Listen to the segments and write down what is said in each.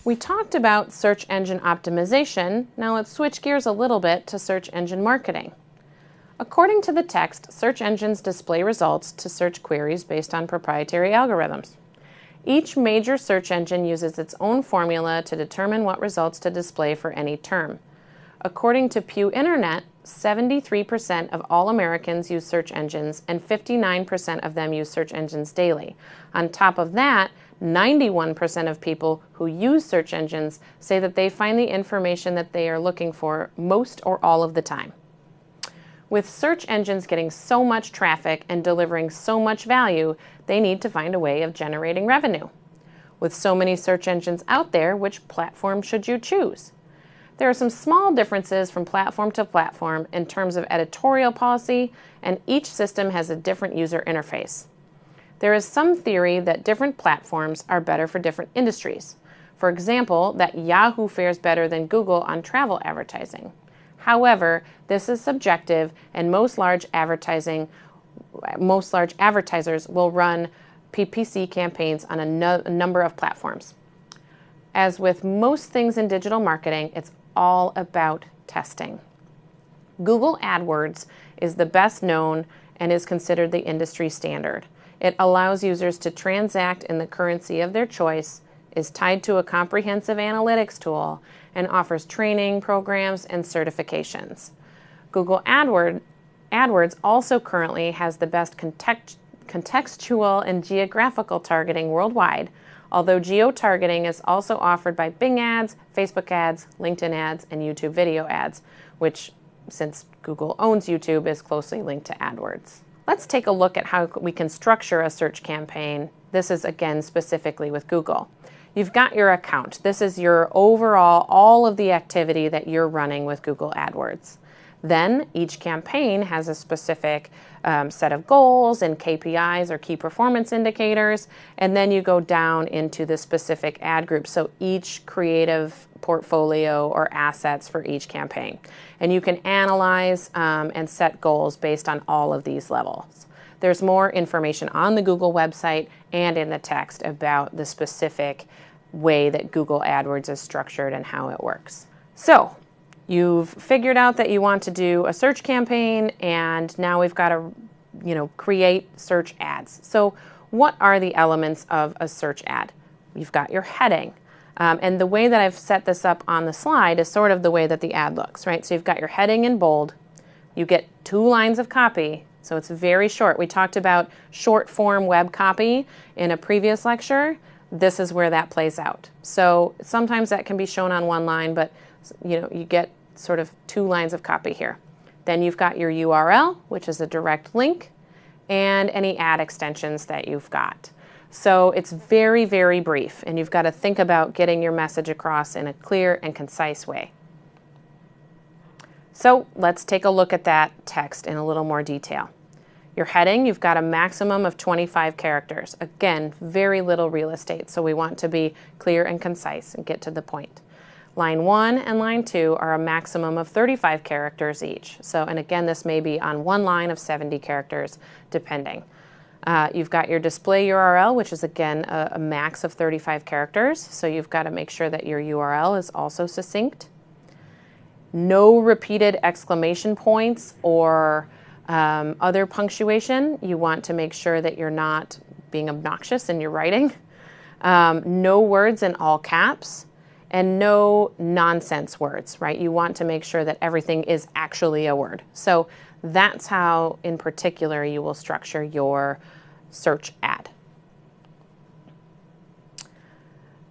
We talked about search engine optimization. Now let's switch gears a little bit to search engine marketing. According to the text, search engines display results to search queries based on proprietary algorithms. Each major search engine uses its own formula to determine what results to display for any term. According to Pew Internet, 73% of all Americans use search engines and 59% of them use search engines daily. On top of that, 91% of people who use search engines say that they find the information that they are looking for most or all of the time. With search engines getting so much traffic and delivering so much value, they need to find a way of generating revenue. With so many search engines out there, which platform should you choose? There are some small differences from platform to platform in terms of editorial policy, and each system has a different user interface. There is some theory that different platforms are better for different industries. For example, that Yahoo fares better than Google on travel advertising. However, this is subjective, and most large advertisers will run PPC campaigns on a number of platforms. As with most things in digital marketing, it's all about testing. Google AdWords is the best known and is considered the industry standard. It allows users to transact in the currency of their choice, is tied to a comprehensive analytics tool, and offers training programs and certifications. Google AdWords also currently has the best contextual and geographical targeting worldwide, although geo-targeting is also offered by Bing ads, Facebook ads, LinkedIn ads, and YouTube video ads, which, since Google owns YouTube, is closely linked to AdWords. Let's take a look at how we can structure a search campaign. This is, again, specifically with Google. You've got your account. This is your overall, all of the activity that you're running with Google AdWords. Then each campaign has a specific set of goals and KPIs or key performance indicators, and then you go down into the specific ad group, so each creative portfolio or assets for each campaign. And you can analyze and set goals based on all of these levels. There's more information on the Google website and in the text about the specific way that Google AdWords is structured and how it works. So, you've figured out that you want to do a search campaign, and now we've got to, create search ads. So what are the elements of a search ad? You've got your heading. And the way that I've set this up on the slide is sort of the way that the ad looks, right? So you've got your heading in bold. You get 2 lines of copy, so it's very short. We talked about short form web copy in a previous lecture. This is where that plays out. So sometimes that can be shown on 1 line, but you get sort of 2 lines of copy here. Then you've got your URL, which is a direct link, and any ad extensions that you've got. So it's very, very brief, and you've got to think about getting your message across in a clear and concise way. So let's take a look at that text in a little more detail. Your heading, you've got a maximum of 25 characters. Again, very little real estate, so we want to be clear and concise and get to the point. Line 1 and line 2 are a maximum of 35 characters each. So, and again, this may be on 1 line of 70 characters, depending. You've got your display URL, which is again a max of 35 characters. So you've got to make sure that your URL is also succinct. No repeated exclamation points or other punctuation. You want to make sure that you're not being obnoxious in your writing. No words in all caps. And no nonsense words, right? You want to make sure that everything is actually a word. So that's how, in particular, you will structure your search ad.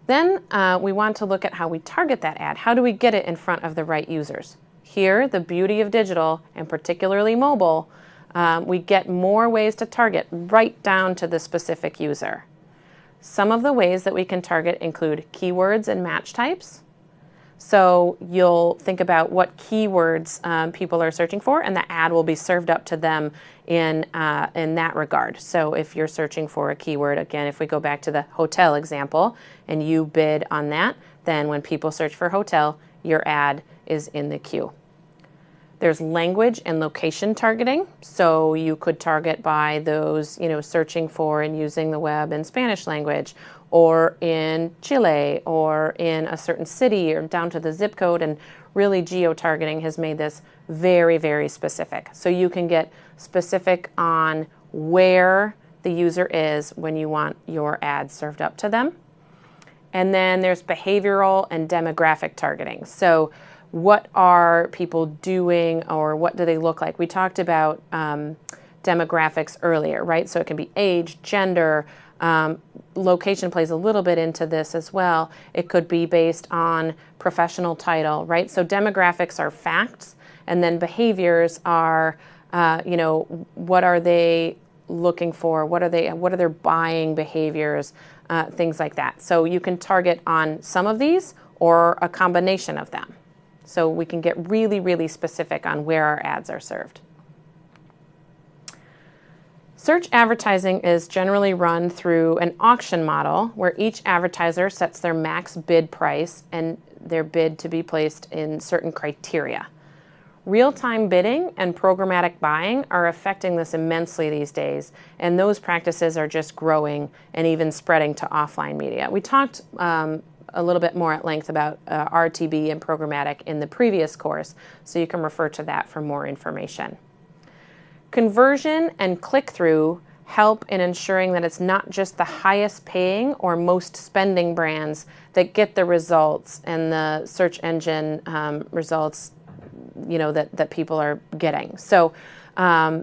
Then we want to look at how we target that ad. How do we get it in front of the right users? Here, the beauty of digital, and particularly mobile, we get more ways to target right down to the specific user. Some of the ways that we can target include keywords and match types. So you'll think about what keywords people are searching for, and the ad will be served up to them in that regard. So if you're searching for a keyword, again, if we go back to the hotel example, and you bid on that, then when people search for hotel, your ad is in the queue. There's language and location targeting. So you could target by those, searching for and using the web in Spanish language, or in Chile, or in a certain city, or down to the zip code. And really, geo-targeting has made this very, very specific. So you can get specific on where the user is when you want your ads served up to them. And then there's behavioral and demographic targeting. So what are people doing, or what do they look like? We talked about demographics earlier, right? So it can be age, gender, location plays a little bit into this as well. It could be based on professional title, right? So demographics are facts, and then behaviors are, what are they looking for? What are their buying behaviors? Things like that. So you can target on some of these or a combination of them. So we can get really, really specific on where our ads are served. Search advertising is generally run through an auction model where each advertiser sets their max bid price and their bid to be placed in certain criteria. Real-time bidding and programmatic buying are affecting this immensely these days, and those practices are just growing and even spreading to offline media. We talked a little bit more at length about RTB and programmatic in the previous course, so you can refer to that for more information. Conversion and click-through help in ensuring that it's not just the highest paying or most spending brands that get the results and the search engine results that people are getting. So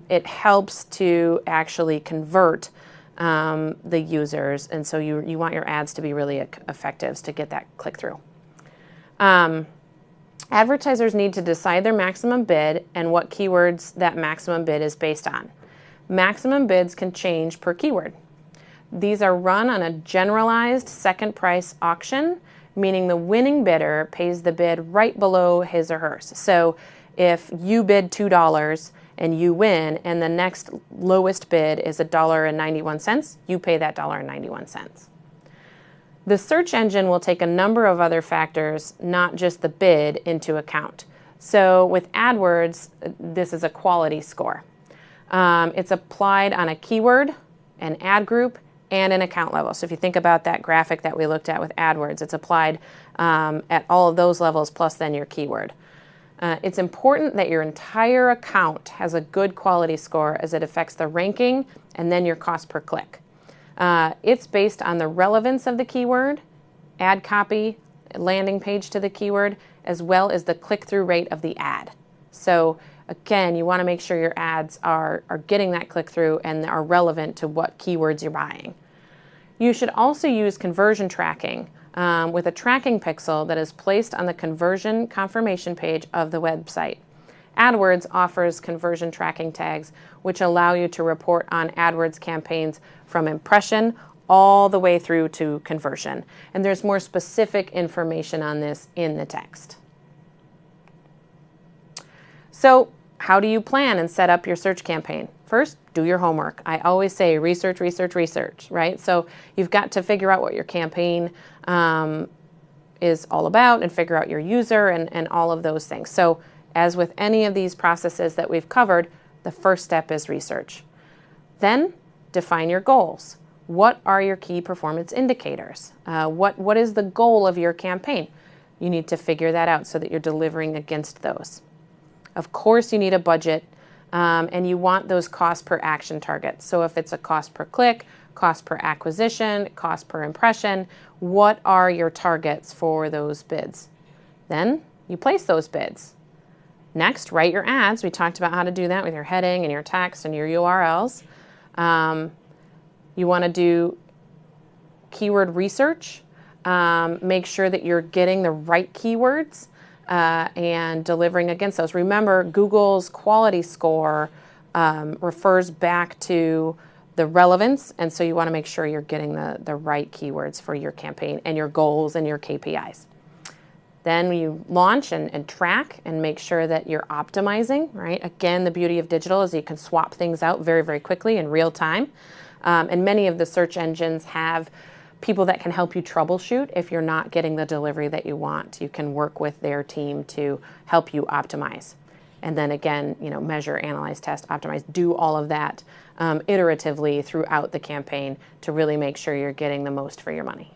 it helps to actually convert the users, and so you want your ads to be really effective to get that click-through. Advertisers need to decide their maximum bid and what keywords that maximum bid is based on. Maximum bids can change per keyword. These are run on a generalized second price auction, meaning the winning bidder pays the bid right below his or hers. So if you bid $2 and you win, and the next lowest bid is $1.91, you pay that $1.91. The search engine will take a number of other factors, not just the bid, into account. So with AdWords, this is a quality score. It's applied on a keyword, an ad group, and an account level. So if you think about that graphic that we looked at with AdWords, it's applied at all of those levels plus then your keyword. It's important that your entire account has a good quality score, as it affects the ranking and then your cost per click. It's based on the relevance of the keyword, ad copy, landing page to the keyword, as well as the click-through rate of the ad. So again, you want to make sure your ads are getting that click-through and are relevant to what keywords you're buying. You should also use conversion tracking with a tracking pixel that is placed on the conversion confirmation page of the website. AdWords offers conversion tracking tags, which allow you to report on AdWords campaigns from impression all the way through to conversion. And there's more specific information on this in the text. So how do you plan and set up your search campaign? First, do your homework. I always say research, research, research, right? So you've got to figure out what your campaign is all about and figure out your user and all of those things. So as with any of these processes that we've covered, the first step is research. Then define your goals. What are your key performance indicators? What is the goal of your campaign? You need to figure that out so that you're delivering against those. Of course, you need a budget, and you want those cost per action targets. So if it's a cost per click, cost per acquisition, cost per impression, what are your targets for those bids? Then you place those bids. Next, write your ads. We talked about how to do that with your heading and your text and your URLs. You want to do keyword research. Make sure that you're getting the right keywords and delivering against those. Remember, Google's quality score refers back to the relevance, and so you want to make sure you're getting the right keywords for your campaign and your goals and your KPIs. Then you launch and track and make sure that you're optimizing, right? Again, the beauty of digital is you can swap things out very, very quickly in real time. And many of the search engines have people that can help you troubleshoot if you're not getting the delivery that you want. You can work with their team to help you optimize. and then again, measure, analyze, test, optimize, do all of that iteratively throughout the campaign to really make sure you're getting the most for your money.